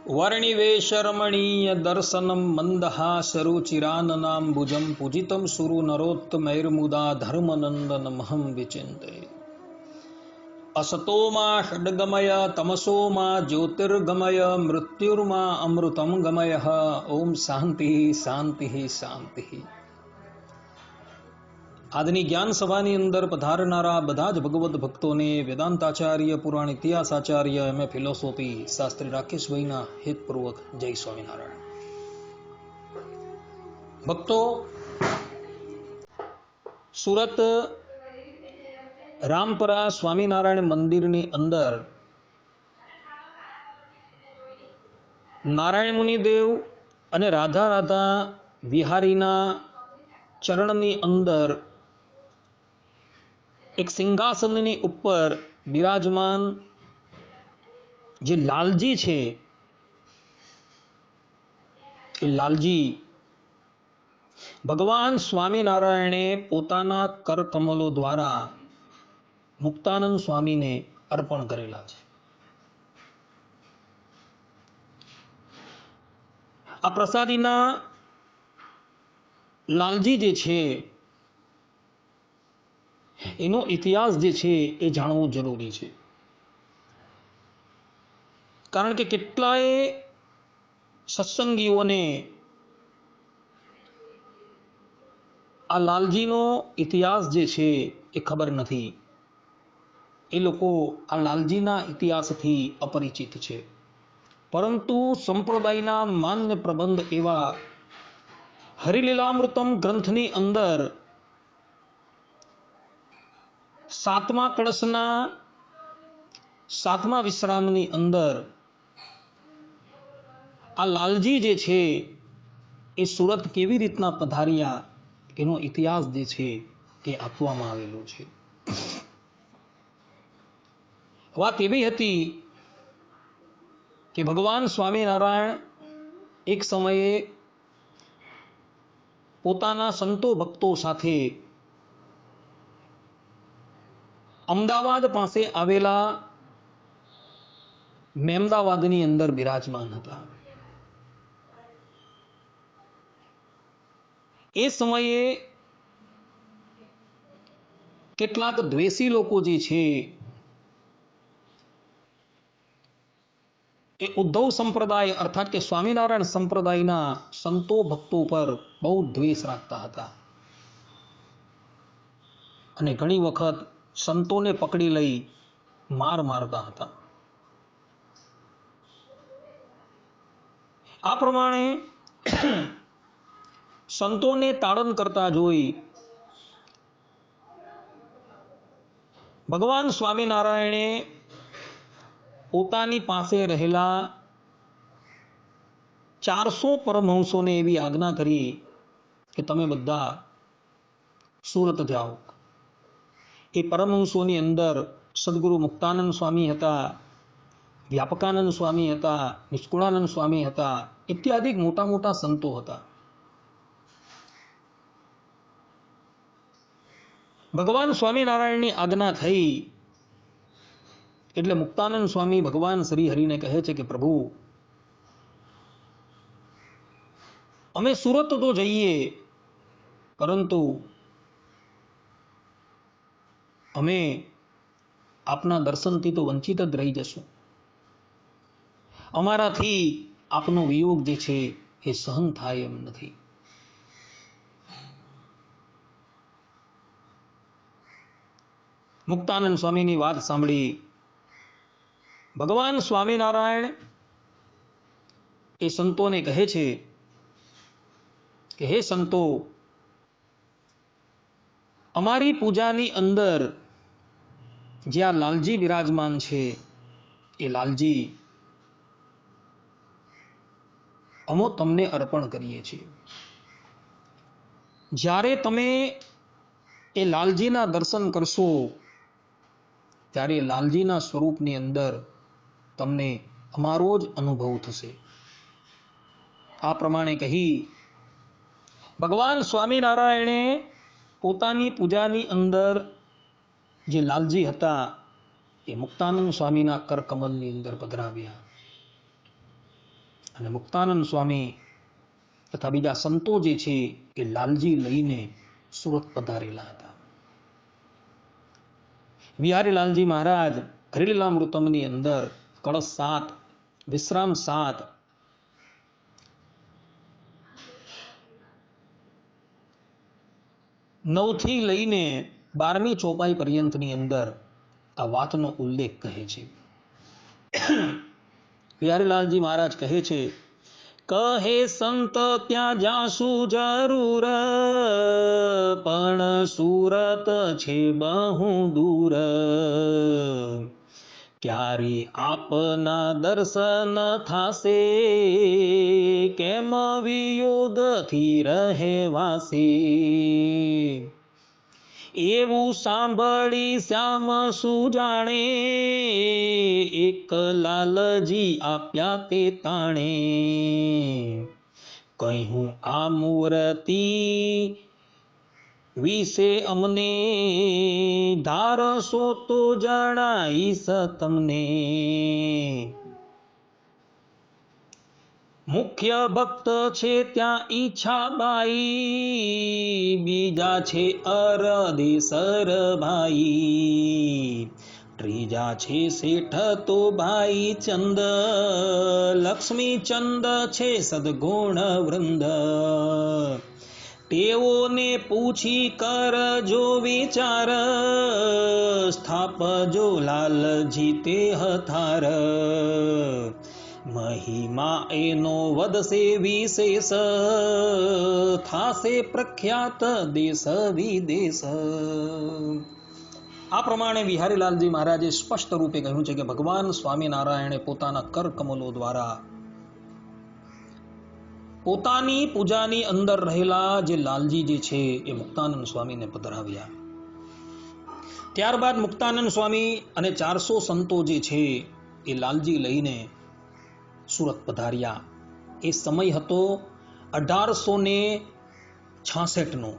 वर्णिवेशरमणीय दर्शनं मन्दहासरुचिराननाम्बुजं पूजितं सुरु नरोत्तमैर्मुदा धर्मनन्दनमहं विचिन्ते। असतो मा षड्गमय तमसो मा ज्योतिर्गमय मृत्युर्मा अमृतं गमयः। ओम शांति शांति शांति। આજની જ્ઞાન સભાની અંદર પધારનારા બધા જ ભગવદ્ ભક્તોને વેદાંતાચાર્ય પુરાણ ઇતિહાસાચાર્ય એમએ ફિલોસોફી શાસ્ત્રી રાકેશભાઈના હેતપૂર્વક જય સ્વામિનારાયણ. ભક્તો, સુરત રામપરા સ્વામિનારાયણ મંદિરની અંદર નારાયણ મુનિદેવ અને રાધા રાધા વિહારીના ચરણની અંદર એક સિંહાસનની ઉપર બિરાજમાન જે લાલજી છે, એ લાલજી ભગવાન સ્વામિનારાયણે પોતાના કરકમલો દ્વારા મુક્તાનંદ સ્વામીને અર્પણ કરેલા છે. આ પ્રસાદીના લાલજી જે છે એનો ઇતિહાસ જે છે એ જાણવો જરૂરી છે. કારણ કે કેટલાય સત્સંગીઓને આ લાલજીનો ઇતિહાસ જે છે એ ખબર નથી. એ લોકો આ લાલજીના ઇતિહાસથી અપરિચિત છે. પરંતુ સંપ્રદાયના માન્ય પ્રબંધ એવા હરિલીલામૃતમ ગ્રંથની અંદર 7મા કળશના 7મા વિશ્રામની અંદર આ લાલજી જે છે એ સુરત કેવી રીતના પધાર્યા એનો ઇતિહાસ જે છે એ આપવામાં આવેલો છે. વાત એવી હતી કે ભગવાન સ્વામિનારાયણ એક સમયે પોતાના સંતો ભક્તો સાથે અમદાવાદ પાસે આવેલા મેમદાવાદની અંદર બિરાજમાન હતા. એ સમયે કેટલાક દ્વેષી લોકો જે છે એ ઉદ્ધવ સંપ્રદાય અર્થાત કે સ્વામિનારાયણ સંપ્રદાયના સંતો ભક્તો પર બહુ દ્વેષ રાખતા હતા અને ઘણી વખત સંતોને પકડી લઈ માર મારતા હતા. આ પ્રમાણે સંતોને તાડન કરતા જોઈ ભગવાન સ્વામિનારાયણે પોતાની પાસે રહેલા 400 પરમહંસોને એવી આજ્ઞા કરી કે તમે બધા સુરત જાઓ. એ પરમહંસોની અંદર સદગુરુ મુક્તાનંદ સ્વામી હતા, વ્યાપકાનંદ સ્વામી હતા, નિષ્કુળાનંદ સ્વામી હતા, ઇત્યાદિ મોટા મોટા સંતો હતા. ભગવાન સ્વામિનારાયણની આજ્ઞા થઈ એટલે મુક્તાનંદ સ્વામી ભગવાન શ્રી હરિને કહે છે કે પ્રભુ, અમે સુરત તો જઈએ પરંતુ અમે આપના દર્શનથી તો વંચિત જ રહી જશું. અમારાથી આપનો વિયોગ જે છે એ સહન થાય એમ નથી. મુક્તાનંદ સ્વામીની વાત સાંભળી ભગવાન સ્વામિનારાયણ એ સંતોને કહે છે કે હે સંતો, અમારી પૂજાની અંદર જે આ લાલજી બિરાજમાન છે એ લાલજી અમો તમને અર્પણ કરીએ છીએ. જ્યારે તમે એ લાલજીના દર્શન કરશો ત્યારે લાલજીના સ્વરૂપની અંદર તમને અમારો જ અનુભવ થશે. આ પ્રમાણે કહી ભગવાન સ્વામિનારાયણે પોતાની પૂજાની અંદર જે લાલજી હતા એ મુક્તાનંદ સ્વામીના કરકમલની અંદર પધરાવ્યા. અને મુક્તાનંદ સ્વામી તથા બીજા સંતો જે છે એ લાલજી લઈને સુરત પધારેલા હતા. વિહારી લાલજી મહારાજ હરિલીલામૃતમની અંદર કળશ 7, વિશ્રામ 7, નવથી લઈને 12મી ચોપાઈ પર્યંતની અંદર આ વાતનો ઉલ્લેખ કહે છે. વિહારીલાલજી મહારાજ કહે છે, કહે સંત ત્યાં જાસુ જરૂર, પણ સુરત છે બહુ દૂર, ક્યારે આપના દર્શન થાશે, કેમ વિયોગથી રહેવાશે. એવું સાંભળી શ્યામ સુજાણે, એક લાલજી આપ્યા તે તાણે. કહ્યું આ મૂર્તિ વિશે અમને, ધારશો તો જણાઈશ તમને. મુખ્ય ભક્ત છે ત્યાં ઈચ્છાબાઈ, બીજા છે અરદેસર ભાઈ, ત્રીજા છે શેઠ તો ભાઈ ચંદ, લક્ષ્મી ચંદ છે સદગુણ વૃંદ. તેઓને પૂછી કરજો વિચાર, સ્થાપજો લાલજી તે હથાર. મહિમા એનો વધશે વિશેષ, થાશે પ્રખ્યાત દેશ વિદેશ. આ પ્રમાણે વિહારીલાલજી મહારાજે સ્પષ્ટ રૂપે કહ્યું છે કે ભગવાન સ્વામિનારાયણે પોતાના કર કમલો દ્વારા પોતાની પૂજાની અંદર રહેલા જે લાલજી જે છે એ મુક્તાનંદ સ્વામીને પધરાવ્યા. ત્યારબાદ મુક્તાનંદ સ્વામી અને 400 સંતો જે છે એ લાલજી લઈને સુરત પધાર્યા. એ સમય હતો 1866 નો,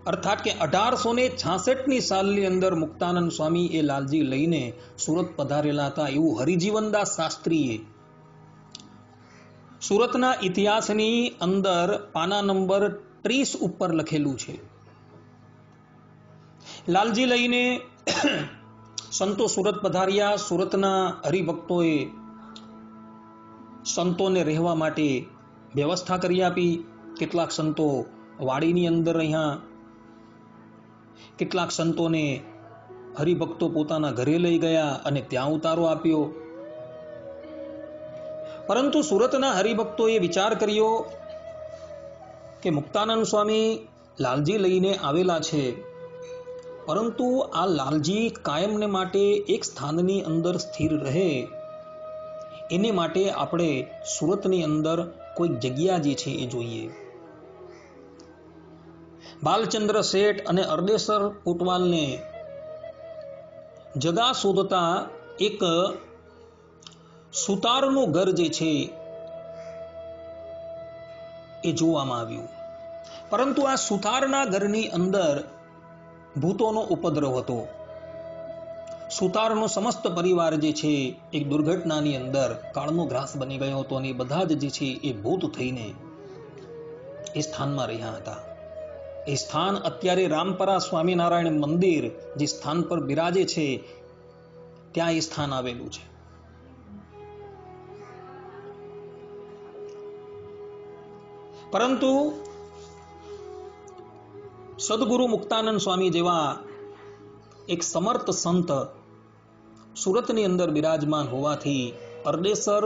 અર્થાત કે 1866ની સાલની અંદર મુક્તાનંદ સ્વામી એ લાલજી લઈને સુરત પધારેલા હતા એવું હરિજીવનદાસ શાસ્ત્રીએ સુરતના ઇતિહાસની અંદર પાના નંબર 30 ઉપર લખેલું છે. લાલજી લઈને સંતો સુરત પધાર્યા. સુરતના હરિભક્તોએ સંતોને રહેવા માટે વ્યવસ્થા કરી આપી. કેટલાક સંતો વાડીની અંદર રહ્યા, કેટલાક સંતોને હરિભક્તો પોતાના ઘરે લઈ ગયા અને ત્યાં ઉતારો આપ્યો. પરંતુ સુરતના હરિભક્તોએ વિચાર કર્યો કે મુક્તાનંદ સ્વામી લાલજી લઈને આવેલા છે, પરંતુ આ લાલજી કાયમને માટે એક સ્થાનની અંદર સ્થિર રહે, એને માટે આપણે સુરતની અંદર કોઈક જગ્યા જે છે એ જોઈએ. બાલચંદ્ર શેઠ અને અરદેસર કોટવાલને જગા શોધતા એક સુતારનું ઘર જે છે એ જોવામાં આવ્યું. પરંતુ આ સુતારના ઘરની અંદર ભૂતોનો ઉપદ્રવ હતો. સુતારનો સમસ્ત પરિવાર જે છે એક દુર્ઘટનાની અંદર કાળનો ગ્રાસ બની ગયો હતો અને બધા જ જે છે એ ભૂત થઈને એ સ્થાનમાં રહ્યા હતા. એ સ્થાન અત્યારે રામપરા સ્વામિનારાયણ મંદિર જે સ્થાન પર બિરાજે છે ત્યાં એ સ્થાન આવેલું છે. પરંતુ સદગુરુ મુક્તાનંદ સ્વામી જેવા એક સમર્થ સંત સુરતની અંદર બિરાજમાન હોવાથી અરદેસર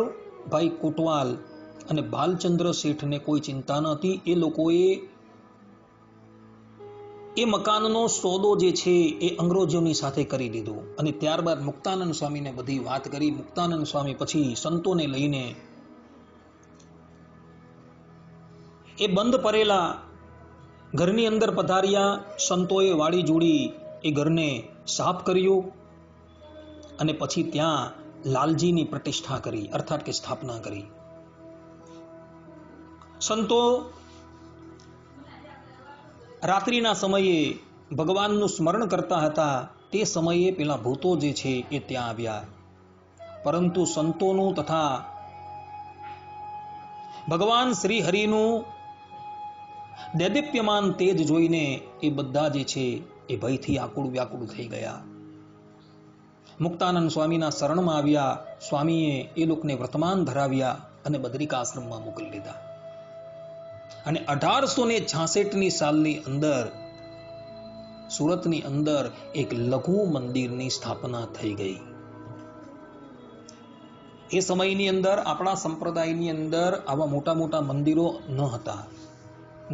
ભાઈ કોટવાલ અને બાલચંદ્ર શેઠને કોઈ ચિંતા નહોતી. એ લોકોએ એ મકાનનો સોદો જે છે એ અંગ્રેજોની સાથે કરી દીધો અને ત્યારબાદ મુક્તાનંદ સ્વામીને બધી વાત કરી. મુક્તાનંદ સ્વામી પછી સંતોને લઈને એ બંધ પડેલા ઘરની અંદર પધાર્યા. સંતોએ વાડી જોડી એ ઘરને સાફ કર્યું અને પછી ત્યાં લાલજીની પ્રતિષ્ઠા કરી, અર્થાત કે સ્થાપના કરી. સંતો રાત્રિના સમયે ભગવાનનું સ્મરણ કરતા હતા. તે સમયે પેલા ભૂતો જે છે એ ત્યાં આવ્યા. પરંતુ સંતોનું તથા ભગવાન શ્રી હરિનું દેદીપ્યમાન તેજ જોઈને એ બધા જે છે એ ભયથી આકુળ વ્યાકુળ થઈ ગયા. મુક્તાનંદ સ્વામીના શરણમાં આવ્યા. સ્વામીએ એ લોકોને વર્તમાન ધરાવ્યા અને બદ્રિકાશ્રમમાં મોકલી લીધા. અને 1866ની સાલની અંદર સુરતની અંદર એક લઘુ મંદિરની સ્થાપના થઈ ગઈ. એ સમયની અંદર આપણા સંપ્રદાયની અંદર આવા મોટા મોટા મંદિરો ન હતા.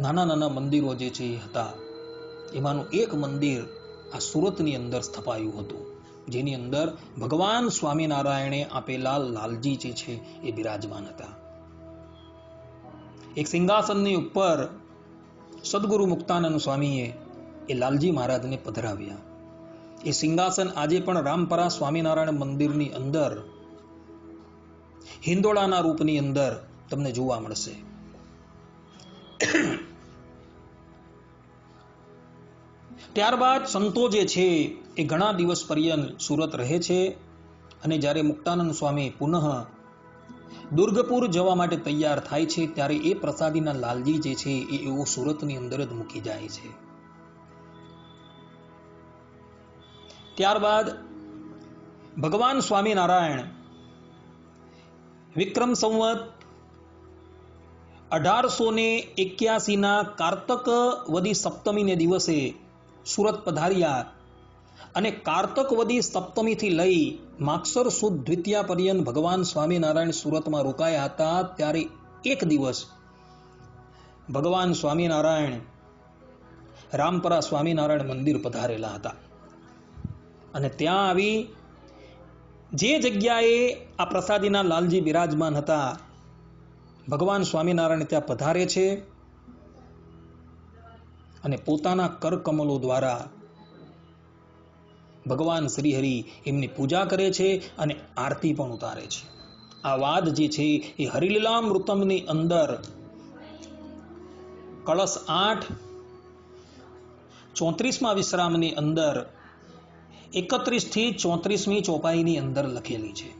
નાના નાના મંદિરો જે છે એ હતા. એમાંનું એક મંદિર આ સુરતની અંદર સ્થપાયું હતું, જેની અંદર ભગવાન સ્વામિનારાયણે આપેલા લાલજી જે છે એ બિરાજમાન હતા. એક સિંહાસનની ઉપર સદગુરુ મુક્તાનંદ સ્વામીએ એ લાલજી મહારાજને પધરાવ્યા. એ સિંહાસન આજે પણ રામપરા સ્વામિનારાયણ મંદિરની અંદર હિંદોળાના રૂપની અંદર તમને જોવા મળશે. ત્યારબાદ સંતો જે છે એ ઘણા દિવસ પર્યંત સુરત રહે છે. અને જ્યારે મુક્તાનંદ સ્વામી પુનઃ દુર્ગપુર જવા માટે તૈયાર થાય છે, ત્યારે એ પ્રસાદીના લાલજી જે છે એ એવો સુરતની અંદર જ મૂકી જાય છે. ત્યારબાદ ભગવાન સ્વામિનારાયણ વિક્રમ સંવત 1881ના કારતક વદી સપ્તમીને દિવસે સુરત પધાર્યા. અને કારતક વદી સપ્તમીથી લઈ માગસર સુદ દ્વિતીયા પર્યંત ભગવાન સ્વામિનારાયણ સુરતમાં રોકાયા હતા. ત્યારે એક દિવસ ભગવાન સ્વામિનારાયણ રામપરા સ્વામિનારાયણ મંદિર પધારેલા હતા. અને ત્યાં આવી જે જગ્યાએ આ પ્રસાદીના લાલજી બિરાજમાન હતા, ભગવાન સ્વામિનારાયણ ત્યાં પધારે છે અને પોતાના કરકમલો દ્વારા ભગવાન શ્રીહરિ એમની પૂજા કરે છે અને આરતી પણ ઉતારે છે. આ વાત જે છે એ હરિલીલામૃતમની અંદર કળશ 8 34મા વિશ્રામની અંદર 31 થી 34મી ચોપાઈની અંદર લખેલી છે.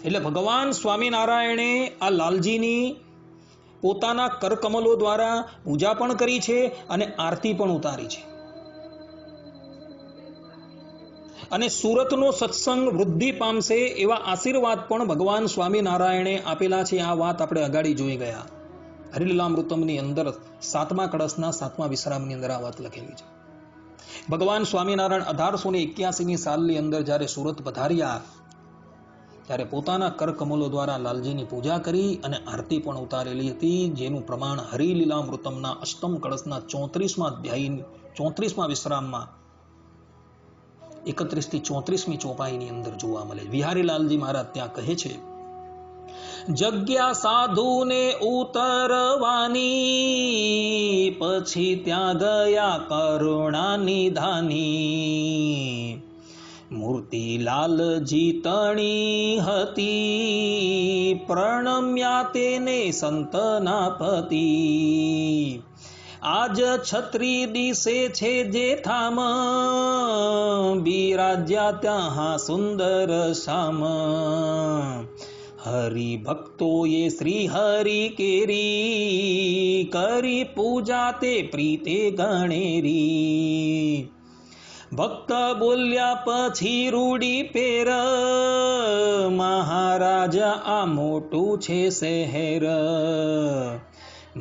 એટલે ભગવાન સ્વામિનારાયણે આ લાલજીની પોતાના કરકમલો દ્વારા પૂજા પણ કરી છે અને આરતી પણ ઉતારી છે. અને સુરતનો સત્સંગ વૃદ્ધિ પામશે એવા આશીર્વાદ પણ ભગવાન સ્વામિનારાયણે આપેલા છે. આ વાત આપણે અગાડી જોઈ ગયા. હરિલીલામૃતમની અંદર 7મા કળશના 7મા વિશ્રામની અંદર આ વાત લખેલી છે. ભગવાન સ્વામિનારાયણ 1881ની સાલની અંદર જ્યારે સુરત પધાર્યા, ત્યારે પોતાના કરકમલો દ્વારા લાલજીની પૂજા કરી અને આરતી પણ ઉતારેલી હતી, જેનું પ્રમાણ હરિલીલામૃતમના અષ્ટમ કળશના 34મા અધ્યાય 34મા વિશ્રામમાં 31 થી 34મી ચોપાઈની અંદર જોવા મળે. વિહારી લાલજી મહારાજ ત્યાં કહે છે, જગ્યા સાધુને ઉતરવાની, પછી ત્યાં ગયા કરુણા નિધાની. મૂર્તિ લાલજી તણી હતી, પ્રણમ્યા તેને સંતના પતિ. આજ છત્રી દિશે છે જે થામ, બિરાજ્યા ત્યાં સુંદર શ્યામ. હરિભક્તોએ શ્રી હરિ કેરી, કરી પૂજા તે પ્રીતે ગણેરી. ભક્ત બોલ્યા પછી રૂડી પેર, મહારાજ આ મોટું છે શહેર.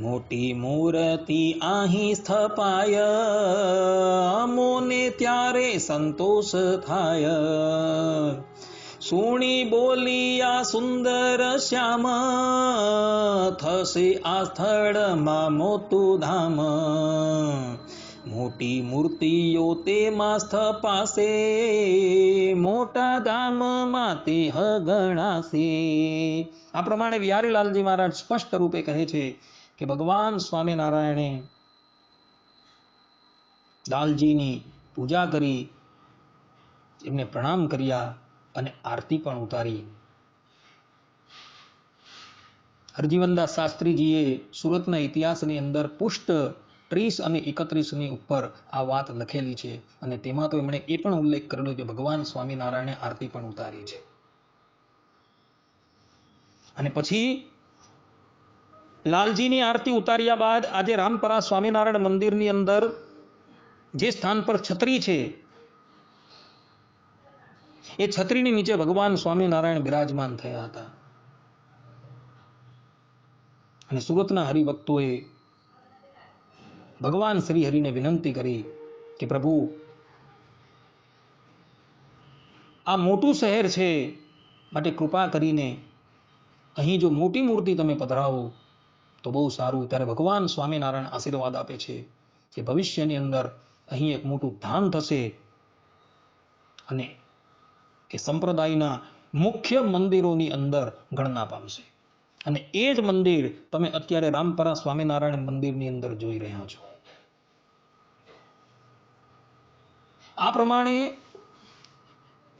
મોટી મૂર્તિ અહીં સ્થપાય, અમોને ત્યારે સંતોષ થાય. સુણી બોલિયા સુંદર શ્યામ, થશે આ સ્થળમાં મોટું ધામ. મોટી મૂર્તિઓ તેમાં સ્થપાશે, મોટા ધામમાં તે ગણાશે. આ પ્રમાણે વિહારીલાલજી મહારાજ સ્પષ્ટ રૂપે કહે છે કે ભગવાન સ્વામિનારાયણે લાલજીની પૂજા કરી, એમને પ્રણામ કર્યા અને આરતી પણ ઉતારી. હરજીવનદાસ શાસ્ત્રીજીએ સુરતના ઇતિહાસની અંદર પુષ્ટ 30 અને 31ની ઉપર આ વાત લખેલી છે. અને તેમાં તો એમણે એ પણ ઉલ્લેખ કરેલો કે ભગવાન સ્વામિનારાયણે આરતી પણ ઉતારી છે. અને પછી લાલજીની આરતી ઉતાર્યા બાદ આજે રામપરા સ્વામિનારાયણ મંદિરની અંદર જે સ્થાન પર છત્રી છે એ છત્રીની નીચે ભગવાન સ્વામિનારાયણ બિરાજમાન થયા હતા. અને સુરતના હરિભક્તોએ ભગવાન શ્રી હરિને વિનંતી કરી કે પ્રભુ, આ મોટું શહેર છે, માટે કૃપા કરીને અહીં જો મોટી મૂર્તિ તમે પધરાવો તો બહુ સારું. ત્યારે ભગવાન સ્વામિનારાયણ આશીર્વાદ આપે છે કે ભવિષ્યની અંદર અહીં એક મોટું ધામ થશે અને એ સંપ્રદાયના મુખ્ય મંદિરોની અંદર ગણના પામશે. અને એ જ મંદિર તમે અત્યારે રામપરા સ્વામિનારાયણ મંદિરની અંદર જોઈ રહ્યા છો. આ પ્રમાણે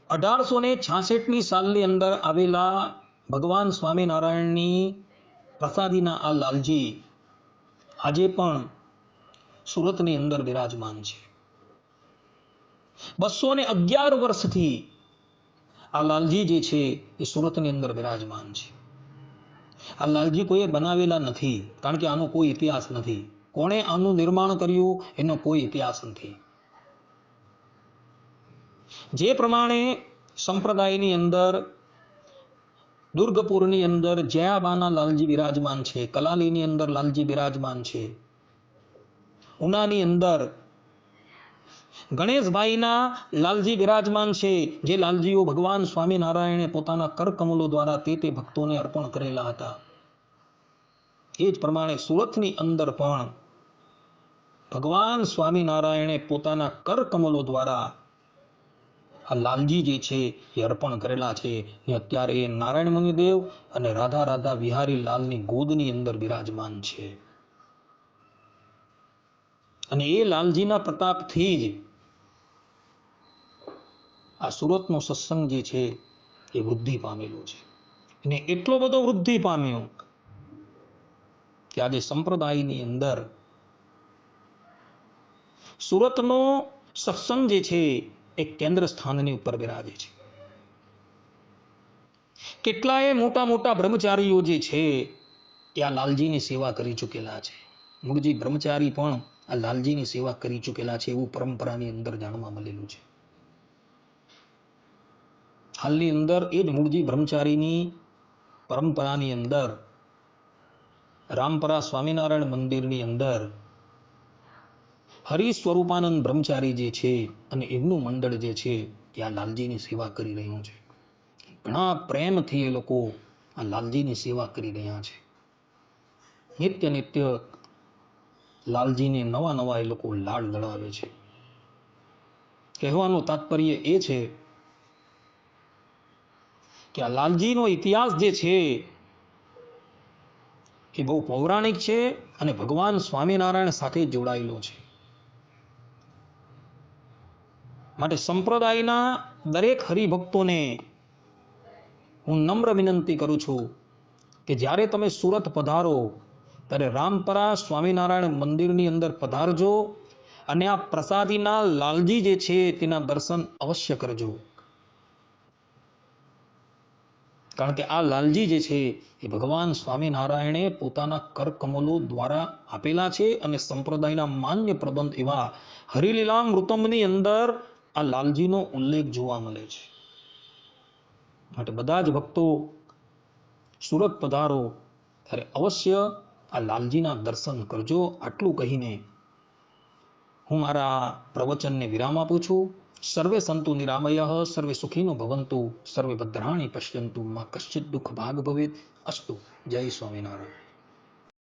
1866ની સાલની અંદર આવેલા ભગવાન સ્વામિનારાયણની પ્રસાદીના આ લાલજી આજે પણ સુરતની અંદર બિરાજમાન છે. 211 વર્ષથી આ લાલજી જે છે એ સુરતની અંદર બિરાજમાન છે. આ લાલજી કોઈએ બનાવેલા નથી, કારણ કે આનો કોઈ ઇતિહાસ નથી. કોણે આનું નિર્માણ કર્યું એનો કોઈ ઇતિહાસ નથી. જે પ્રમાણે સંપ્રદાયની અંદર દુર્ગપુરની અંદર જયાબાના લાલજી બિરાજમાન છે, કલાલીની અંદર લાલજી બિરાજમાન છે, ઉનાની અંદર ગણેશભાઈના લાલજી બિરાજમાન છે, જે લાલજીઓ ભગવાન સ્વામિનારાયણે પોતાના કરકમલો દ્વારા તે ભક્તોને અર્પણ કરેલા હતા. એ જ પ્રમાણે સુરતની અંદર પણ ભગવાન સ્વામિનારાયણે પોતાના કરકમલો દ્વારા આ લાલજી જે છે એ અર્પણ કરેલા છે. ને અત્યારે એ નારાયણ મુનિદેવ અને રાધા રાધા વિહારી લાલની ગોદની અંદર બિરાજમાન છે. અને એ લાલજીના પ્રતાપથી જ આ સુરતનો સત્સંગ જે છે એ વૃદ્ધિ પામેલો છે. અને એટલો બધો વૃદ્ધિ પામ્યો કે આજે સંપ્રદાયની અંદર સુરતનો સત્સંગ જે છે એક કેન્દ્ર સ્થાનની ઉપર બિરાજે છે. કેટલાય મોટા મોટા બ્રહ્મચારીઓ જે છે એ આ લાલજીની સેવા કરી ચૂકેલા છે. મૂળજી બ્રહ્મચારી પણ આ લાલજીની સેવા કરી ચૂકેલા છે એવું પરંપરાની અંદર જાણવા મળેલું છે. હાલની અંદર એ જ મૂળજી બ્રહ્મચારીની પરંપરાની અંદર રામપરા સ્વામિનારાયણ મંદિરની અંદર હરિ સ્વરૂપાનંદ બ્રહ્મચારી જે છે અને એમનું મંડળ જે છે એ આ લાલજીની સેવા કરી રહ્યું છે. ઘણા પ્રેમથી એ લોકો આ લાલજીની સેવા કરી રહ્યા છે. નિત્ય નિત્ય લાલજીને નવા નવા એ લોકો લાડ લડાવે છે. કહેવાનું તાત્પર્ય એ છે કે આ લાલજીનો ઇતિહાસ જે છે એ બહુ પૌરાણિક છે અને ભગવાન સ્વામિનારાયણ સાથે જોડાયેલો છે. માટે સંપ્રદાયના દરેક હરિભક્તોને હું નમ્ર વિનંતી કરું છું કે જ્યારે તમે સુરત પધારો ત્યારે રામપરા સ્વામિનારાયણ મંદિરની અંદર પધારજો અને આ પ્રસાદીના લાલજી જે છે તેના દર્શન અવશ્ય કરજો. કારણ કે આ લાલજી જે છે એ ભગવાન સ્વામિનારાયણે પોતાના કરકમલો દ્વારા આપેલા છે અને સંપ્રદાયના માન્ય પ્રબંધ એવા હરિલીલામૃતમની અંદર આ લાલજીનો ઉલ્લેખ જોવા મળે છે. માટે બધા જ ભક્તો સુરત પધારો ત્યારે અવશ્ય આ લાલજીના દર્શન કરજો. આટલું કહીને હું મારા પ્રવચનને વિરામ આપું છું. સર્વે સંતુ નિરામયઃ, સર્વે સુખીનો ભવંતુ, સર્વે ભદ્રાણી પશ્યંતુ, માં કશ્ચિત દુઃખ ભાગ ભવેત. અસ્તુ. જય સ્વામિનારાયણ.